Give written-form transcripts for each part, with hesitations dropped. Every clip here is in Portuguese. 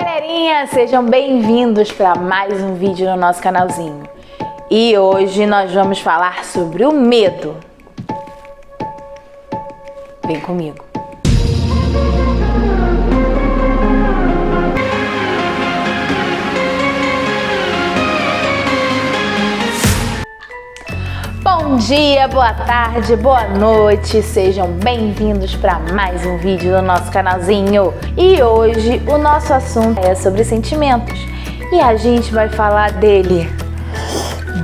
Galerinha, sejam bem-vindos para mais um vídeo no nosso canalzinho. E hoje nós vamos falar sobre o medo. Vem comigo. Bom dia, boa tarde, boa noite, sejam bem-vindos para mais um vídeo do nosso canalzinho. E hoje o nosso assunto é sobre sentimentos e a gente vai falar dele,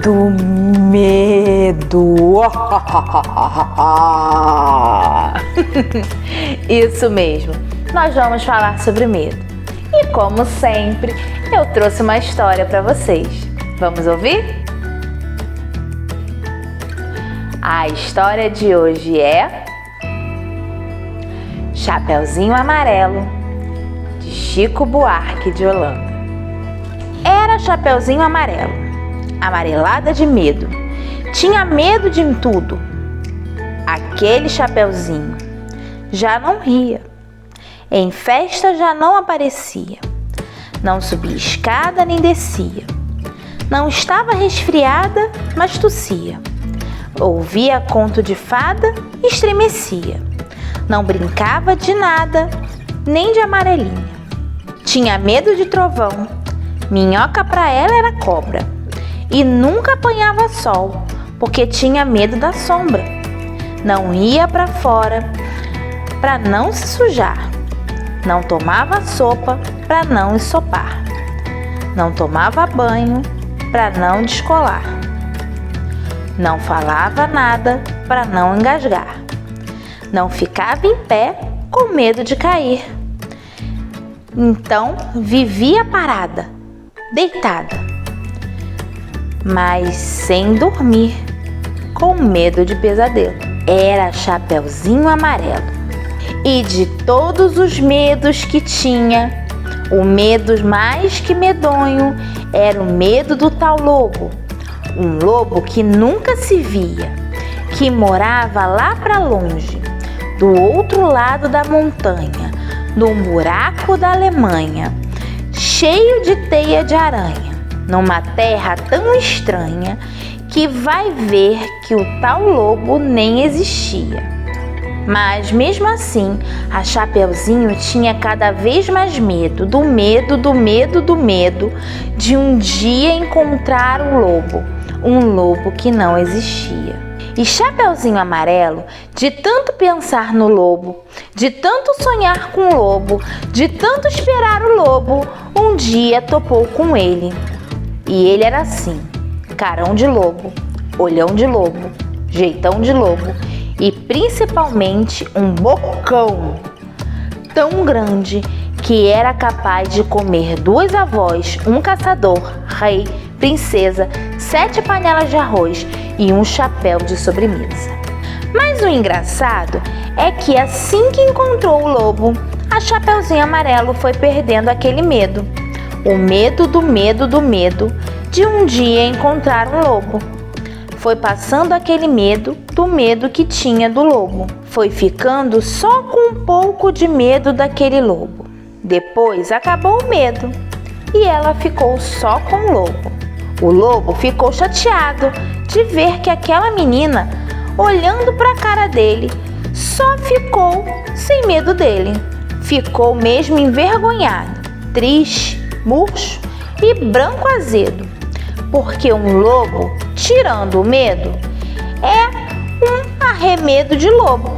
do medo. Isso mesmo, nós vamos falar sobre medo. E como sempre, eu trouxe uma história para vocês. Vamos ouvir? A história de hoje é Chapeuzinho Amarelo, de Chico Buarque de Holanda. Era Chapeuzinho Amarelo, amarelada de medo. Tinha medo de tudo. Aquele Chapeuzinho já não ria. Em festa já não aparecia. Não subia escada nem descia. Não estava resfriada, mas tossia. Ouvia conto de fada e estremecia. Não brincava de nada, nem de amarelinha. Tinha medo de trovão. Minhoca pra ela era cobra. E nunca apanhava sol, porque tinha medo da sombra. Não ia pra fora pra não se sujar. Não tomava sopa pra não ensopar. Não tomava banho pra não descolar. Não falava nada para não engasgar. Não ficava em pé com medo de cair. Então vivia parada, deitada, mas sem dormir, com medo de pesadelo. Era Chapeuzinho Amarelo. E de todos os medos que tinha, o medo mais que medonho era o medo do tal lobo. Um lobo que nunca se via, que morava lá para longe, do outro lado da montanha, num buraco da Alemanha, cheio de teia de aranha, numa terra tão estranha que vai ver que o tal lobo nem existia. Mas mesmo assim, a Chapeuzinho tinha cada vez mais medo, do medo, do medo, do medo de um dia encontrar o lobo. Um lobo que não existia. E Chapeuzinho Amarelo, de tanto pensar no lobo, de tanto sonhar com o lobo, de tanto esperar o lobo, um dia topou com ele. E ele era assim, carão de lobo, olhão de lobo, jeitão de lobo e principalmente um bocão tão grande que era capaz de comer duas avós, um caçador, rei, princesa, 7 panelas de arroz e um chapéu de sobremesa. Mas o engraçado é que assim que encontrou o lobo, a Chapeuzinho Amarelo foi perdendo aquele medo. O medo do medo do medo de um dia encontrar um lobo. Foi passando aquele medo do medo que tinha do lobo. Foi ficando só com um pouco de medo daquele lobo. Depois acabou o medo e ela ficou só com o lobo. O lobo ficou chateado de ver que aquela menina, olhando para a cara dele, só ficou sem medo dele. Ficou mesmo envergonhado, triste, murcho e branco azedo, porque um lobo, tirando o medo, é um arremedo de lobo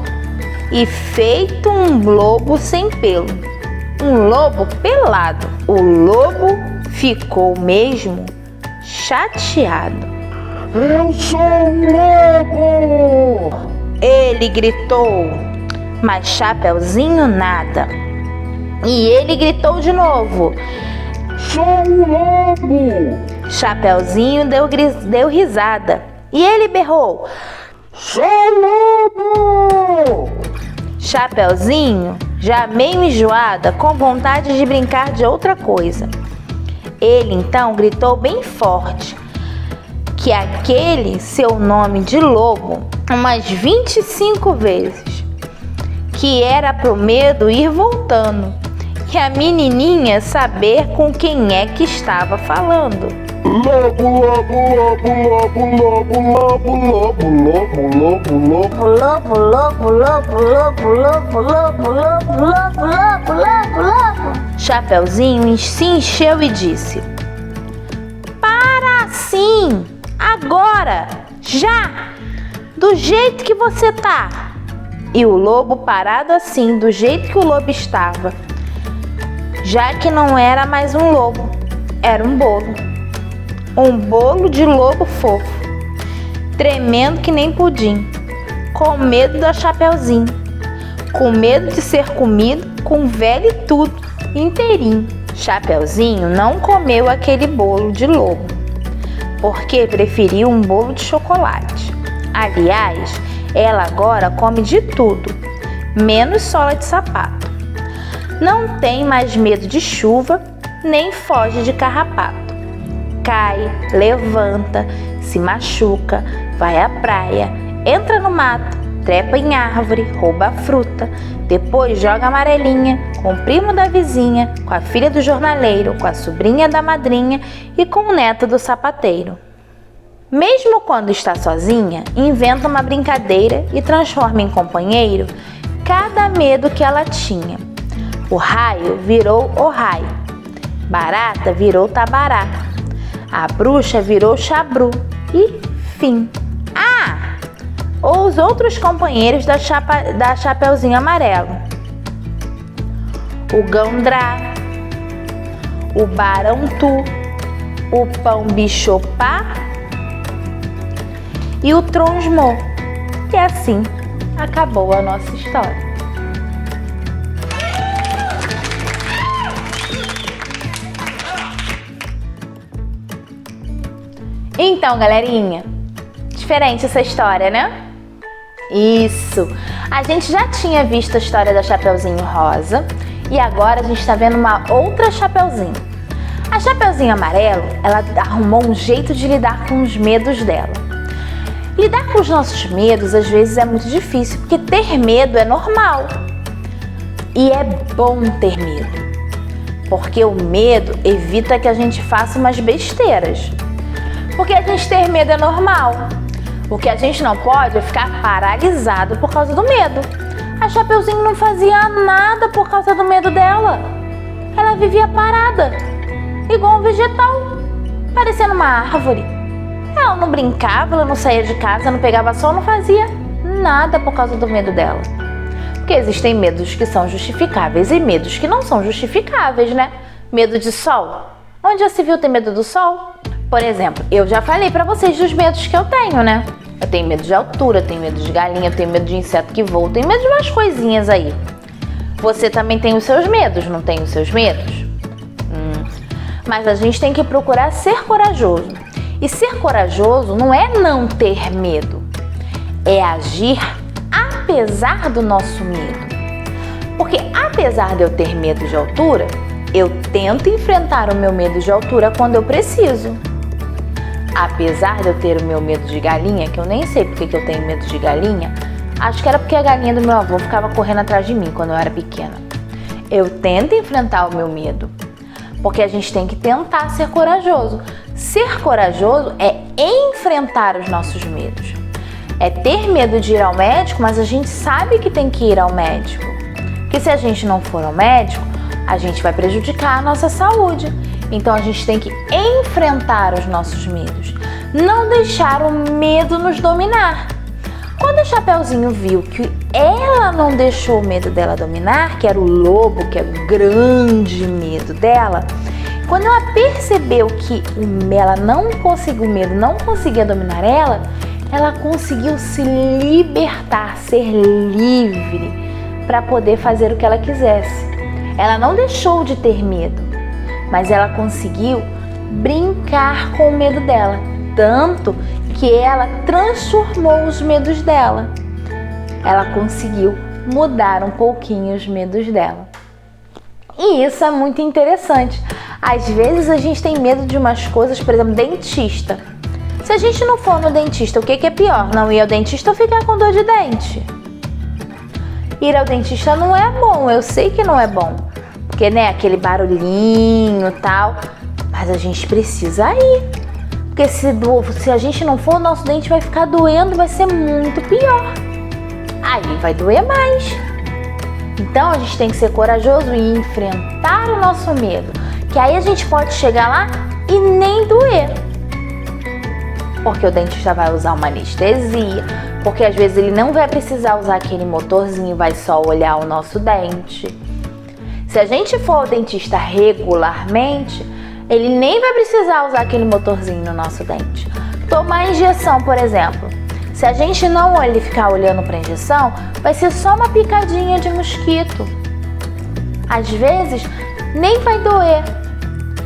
e feito um lobo sem pelo, um lobo pelado. O lobo ficou mesmo chateado. Eu sou um lobo! Ele gritou, mas Chapeuzinho nada. E ele gritou de novo. Sou um lobo! Chapeuzinho deu risada. E ele berrou. Sou lobo! Chapeuzinho, já meio enjoada, com vontade de brincar de outra coisa. Ele então gritou bem forte que aquele seu nome de lobo umas 25 vezes, que era pro medo ir voltando e a menininha saber com quem é que estava falando. Lobo, lobo, lobo, lobo, lobo, lobo, lobo, lobo, lobo, lobo. Lobo, lobo, lobo, lobo, lobo, lobo, lobo, lobo, lobo, lobo, lobo. Chapeuzinho se encheu e disse: para sim, agora, já, do jeito que você tá. E o lobo parado assim, do jeito que o lobo estava, já que não era mais um lobo, era um bolo de lobo fofo, tremendo que nem pudim, com medo da Chapeuzinho, com medo de ser comido com velho e tudo, inteirinho. Chapeuzinho não comeu aquele bolo de lobo, porque preferiu um bolo de chocolate. Aliás, ela agora come de tudo, menos sola de sapato. Não tem mais medo de chuva, nem foge de carrapato. Cai, levanta, se machuca, vai à praia, entra no mato, trepa em árvore, rouba fruta, depois joga amarelinha com o primo da vizinha, com a filha do jornaleiro, com a sobrinha da madrinha e com o neto do sapateiro. Mesmo quando está sozinha, inventa uma brincadeira e transforma em companheiro cada medo que ela tinha. O raio virou o raio, barata virou tabará, a bruxa virou chabru e fim. Ah! Ou os outros companheiros da Chapeuzinho Amarelo: o Gandrá, o Barantu, o Pão Bichopá e o Tronsmô. E assim acabou a nossa história. Então, galerinha, diferente essa história, né? Isso! A gente já tinha visto a história da Chapeuzinho Rosa e agora a gente está vendo uma outra Chapeuzinho. A Chapeuzinho Amarelo, ela arrumou um jeito de lidar com os medos dela. Lidar com os nossos medos às vezes é muito difícil, porque ter medo é normal. E é bom ter medo, porque o medo evita que a gente faça umas besteiras. Porque a gente ter medo é normal. O que a gente não pode é ficar paralisado por causa do medo. A Chapeuzinho não fazia nada por causa do medo dela. Ela vivia parada, igual um vegetal, parecendo uma árvore. Ela não brincava, ela não saía de casa, não pegava sol, não fazia nada por causa do medo dela. Porque existem medos que são justificáveis e medos que não são justificáveis, né? Medo de sol. Onde já se viu ter medo do sol? Por exemplo, eu já falei pra vocês dos medos que eu tenho, né? Eu tenho medo de altura, tenho medo de galinha, tenho medo de inseto que voa, tenho medo de umas coisinhas aí. Você também tem os seus medos, não tem os seus medos? Mas a gente tem que procurar ser corajoso. E ser corajoso não é não ter medo, é agir apesar do nosso medo. Porque apesar de eu ter medo de altura, eu tento enfrentar o meu medo de altura quando eu preciso. Apesar de eu ter o meu medo de galinha, que eu nem sei porque que eu tenho medo de galinha, acho que era porque a galinha do meu avô ficava correndo atrás de mim quando eu era pequena. Eu tento enfrentar o meu medo, porque a gente tem que tentar ser corajoso. Ser corajoso é enfrentar os nossos medos. É ter medo de ir ao médico, mas a gente sabe que tem que ir ao médico. Porque se a gente não for ao médico, a gente vai prejudicar a nossa saúde. Então a gente tem que enfrentar os nossos medos, não deixar o medo nos dominar. Quando a Chapeuzinho viu que ela não deixou o medo dela dominar, que era o lobo, que era o grande medo dela, quando ela percebeu que ela não conseguiu, o medo não conseguia dominar ela, ela conseguiu se libertar, ser livre para poder fazer o que ela quisesse. Ela não deixou de ter medo, mas ela conseguiu brincar com o medo dela, tanto que ela transformou os medos dela. Ela conseguiu mudar um pouquinho os medos dela. E isso é muito interessante. Às vezes a gente tem medo de umas coisas, por exemplo, dentista. Se a gente não for no dentista, o que é pior? Não ir ao dentista ou ficar com dor de dente? Ir ao dentista não é bom, eu sei que não é bom. porque, né, aquele barulhinho e tal, mas a gente precisa ir, porque se a gente não for, o nosso dente vai ficar doendo, vai ser muito pior, aí vai doer mais. Então a gente tem que ser corajoso e enfrentar o nosso medo, que aí a gente pode chegar lá e nem doer, porque o dentista vai usar uma anestesia, porque às vezes ele não vai precisar usar aquele motorzinho, vai só olhar o nosso dente. Se a gente for ao dentista regularmente, ele nem vai precisar usar aquele motorzinho no nosso dente. Tomar injeção, por exemplo. Se a gente não ficar olhando para a injeção, vai ser só uma picadinha de mosquito. Às vezes, nem vai doer.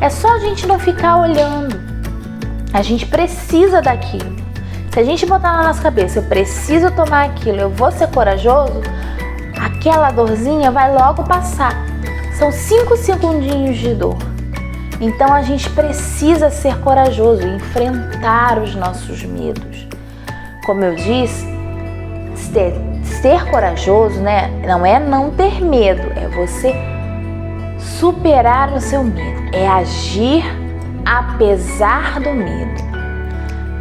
É só a gente não ficar olhando. A gente precisa daquilo. Se a gente botar na nossa cabeça, eu preciso tomar aquilo, eu vou ser corajoso, aquela dorzinha vai logo passar. São 5 segundinhos de dor. Então a gente precisa ser corajoso e enfrentar os nossos medos. Como eu disse, ser corajoso, né, não é não ter medo, é você superar o seu medo, é agir apesar do medo.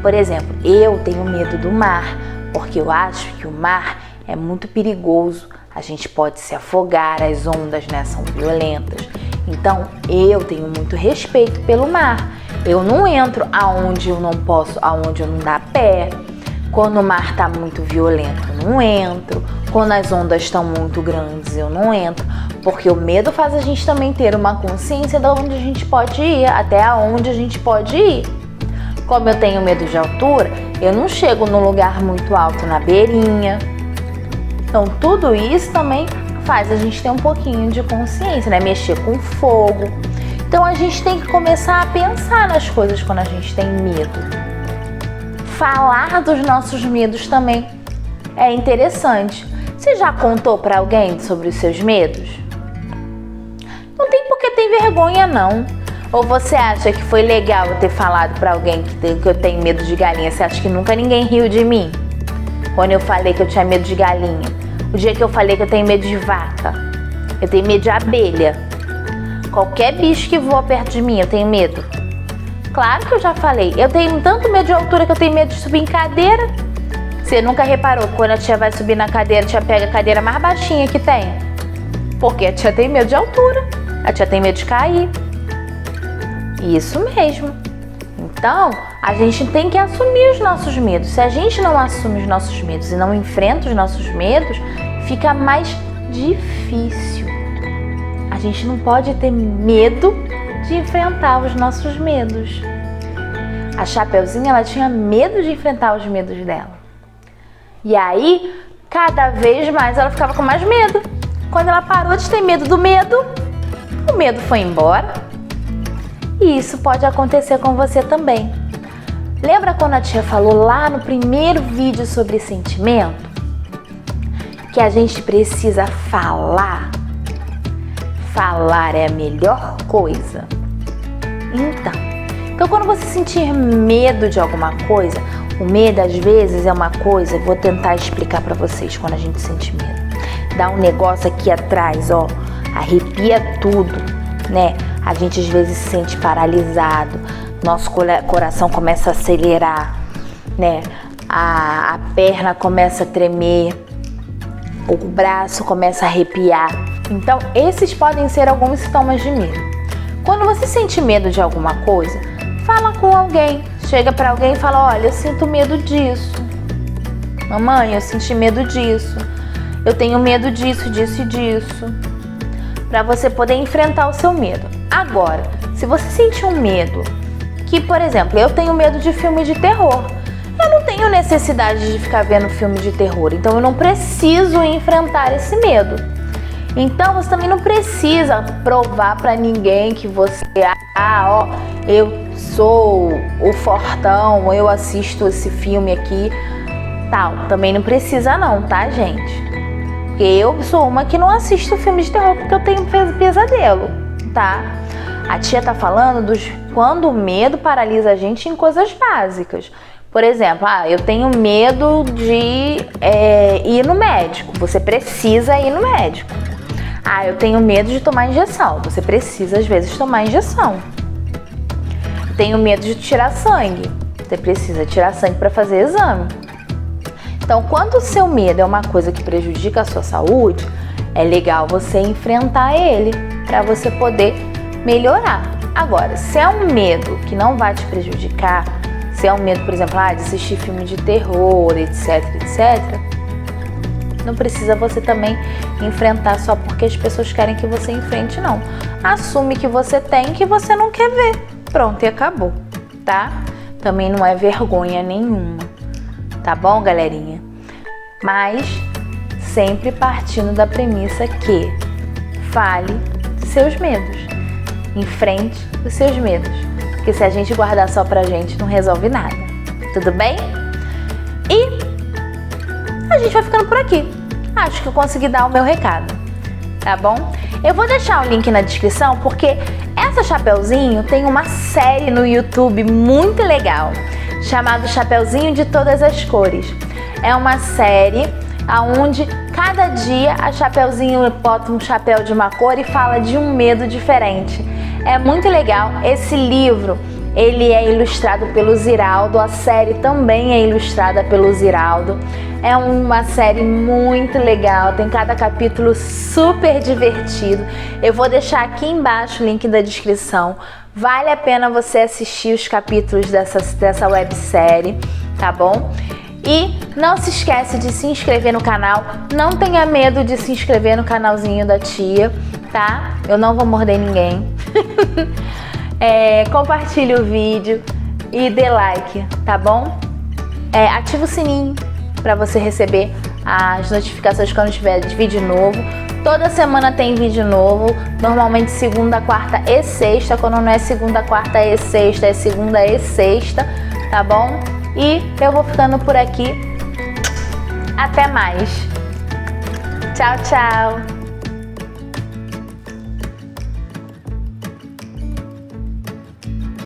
Por exemplo, eu tenho medo do mar, porque eu acho que o mar é muito perigoso. A gente pode se afogar, as ondas, né, são violentas. Então, eu tenho muito respeito pelo mar. Eu não entro aonde eu não posso, aonde eu não dá pé. Quando o mar está muito violento, eu não entro. Quando as ondas estão muito grandes, eu não entro. Porque o medo faz a gente também ter uma consciência de onde a gente pode ir, até aonde a gente pode ir. Como eu tenho medo de altura, eu não chego num lugar muito alto, na beirinha. Então, tudo isso também faz a gente ter um pouquinho de consciência, né? Mexer com fogo. Então, a gente tem que começar a pensar nas coisas quando a gente tem medo. Falar dos nossos medos também é interessante. Você já contou para alguém sobre os seus medos? Não tem por que ter vergonha, não. Ou você acha que foi legal eu ter falado para alguém que eu tenho medo de galinha? Você acha que nunca ninguém riu de mim? Quando eu falei que eu tinha medo de galinha. O dia que eu falei que eu tenho medo de vaca. Eu tenho medo de abelha. Qualquer bicho que voa perto de mim, eu tenho medo. Claro que eu já falei. Eu tenho tanto medo de altura que eu tenho medo de subir em cadeira. Você nunca reparou que quando a tia vai subir na cadeira, a tia pega a cadeira mais baixinha que tem? Porque a tia tem medo de altura. A tia tem medo de cair. Isso mesmo. Então, a gente tem que assumir os nossos medos. Se a gente não assume os nossos medos e não enfrenta os nossos medos, fica mais difícil. A gente não pode ter medo de enfrentar os nossos medos. A Chapeuzinho, ela tinha medo de enfrentar os medos dela. E aí, cada vez mais ela ficava com mais medo. Quando ela parou de ter medo do medo, o medo foi embora. E isso pode acontecer com você também. Lembra quando a tia falou lá no primeiro vídeo sobre sentimento? Que a gente precisa falar. Falar é a melhor coisa. Então quando você sentir medo de alguma coisa, o medo às vezes é uma coisa, vou tentar explicar pra vocês quando a gente sente medo. Dá um negócio aqui atrás, ó, arrepia tudo, né? A gente às vezes se sente paralisado, nosso coração começa a acelerar, né? A perna começa a tremer, o braço começa a arrepiar. Então, esses podem ser alguns sintomas de medo. Quando você sente medo de alguma coisa, fala com alguém. Chega para alguém e fala, olha, eu sinto medo disso. Mamãe, eu senti medo disso. Eu tenho medo disso, disso e disso. Para você poder enfrentar o seu medo. Agora, se você sentir um medo, que, por exemplo, eu tenho medo de filme de terror. Eu não tenho necessidade de ficar vendo filme de terror, então eu não preciso enfrentar esse medo. Então você também não precisa provar pra ninguém que você, eu sou o fortão, eu assisto esse filme aqui, tal. Também não precisa não, tá, gente? Porque eu sou uma que não assisto filme de terror porque eu tenho pesadelo, tá? A tia tá falando quando o medo paralisa a gente em coisas básicas. Por exemplo, eu tenho medo de ir no médico. Você precisa ir no médico. Ah, eu tenho medo de tomar injeção. Você precisa, às vezes, tomar injeção. Tenho medo de tirar sangue. Você precisa tirar sangue para fazer exame. Então, quando o seu medo é uma coisa que prejudica a sua saúde, é legal você enfrentar ele para você poder melhorar. Agora, se é um medo que não vai te prejudicar, se é um medo, por exemplo, de assistir filme de terror, etc, etc, não precisa você também enfrentar só porque as pessoas querem que você enfrente, não. Assume que você tem, que você não quer ver. Pronto, e acabou, tá? Também não é vergonha nenhuma, tá bom, galerinha? Mas sempre partindo da premissa que fale dos seus medos, enfrente os seus medos, porque se a gente guardar só pra gente, não resolve nada, tudo bem? E a gente vai ficando por aqui. Acho que eu consegui dar o meu recado, tá bom? Eu vou deixar o link na descrição, porque essa Chapeuzinho tem uma série no YouTube muito legal, chamada Chapeuzinho de Todas as Cores. É uma série onde cada dia a Chapeuzinho bota um chapéu de uma cor e fala de um medo diferente. É muito legal. Esse livro, ele é ilustrado pelo Ziraldo, a série também é ilustrada pelo Ziraldo. É uma série muito legal, tem cada capítulo super divertido. Eu vou deixar aqui embaixo o link da descrição. Vale a pena você assistir os capítulos dessa websérie, tá bom? E não se esquece de se inscrever no canal. Não tenha medo de se inscrever no canalzinho da tia, tá? Eu não vou morder ninguém. Compartilhe o vídeo e dê like, tá bom? Ativa o sininho para você receber as notificações quando tiver vídeo novo. Toda semana tem vídeo novo, normalmente segunda, quarta e sexta. Quando não é segunda, quarta e sexta, é segunda e sexta, tá bom? E eu vou ficando por aqui. Até mais. Tchau, tchau.